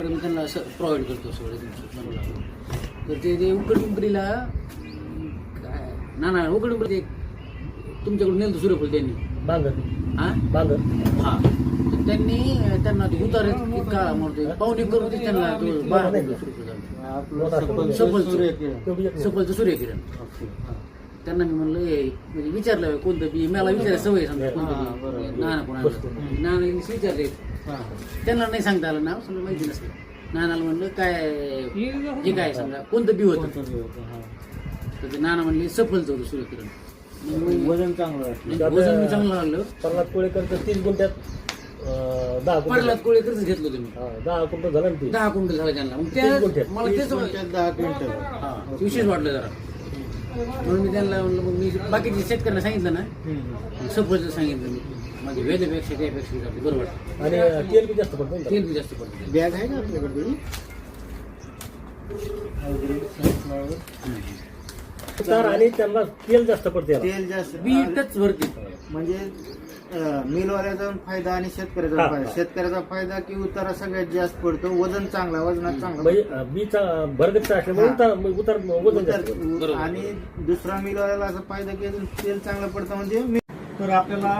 मी त्यांना असं प्रोव्हाइड करतो सगळे तुमचं. तर ते उकडपिंपरीला काय ना उकडपिंपरी तुमच्याकडून नेलं सूर्यफूल त्यांनी हां तर त्यांना ते उतार इतका म्हणतो पावणे करून ते त्यांना 12 सूर्यफूल सफलचं सूर्यकिरण. त्यांना मी म्हणलं म्हणजे विचारलं कोणतं बी मला विचारायला सवय समजा कोणतं बी नाना कोणाला नाना विचारले त्यांना नाही सांगता आलं नाव समजा माहिती नसलं. नानाला म्हणलं काय हे काय समजा कोणतं बी होतं तर ते नाना म्हणले सफलचं होतं सूर्यकिरण. वजन चांगलं वजन मी चांगलं लागलं. प्रल्हाद कोळेकरचं 30 गुंठ्यात 10 प्रल्हाद कोळेकरच घेतलं तुम्ही 10 क्विंटल झालं ना ते. 10 क्विंटल झालं त्यांना. मग 30 गुंठ्यात. मला तेच 10 क्विंटल विशेष वाटलं जरा म्हणून मी त्यांना म्हणलं मग मी बाकीच्या शेतकऱ्यांना सांगितलं ना सफरचं सांगितलं मी म्हणजे वेळेपेक्षा त्यापेक्षा आपली बरं वाटतं. आणि तेल बी जास्त पडतं ना. तेल बी जास्त पडतं. बॅग आहे ना आपल्याकडे उतार आणि त्यांना तेल जास्त पडते याला. तेल जास्त बी टच वरती म्हणजे मिलवाल्याचा पण फायदा आणि शेतकऱ्याचा हा. पण फायदा. शेतकऱ्याचा फायदा की उतारा सगळ्यात जास्त पडतो. वजन चांगला वजनात चांगला म्हणजे बीचा भरगतचा असल्यामुळे उतार वजन जास्त. आणि दुसरा मिलवाल्याला असा फायदा की तेल चांगलं पडतं म्हणजे तर आपल्याला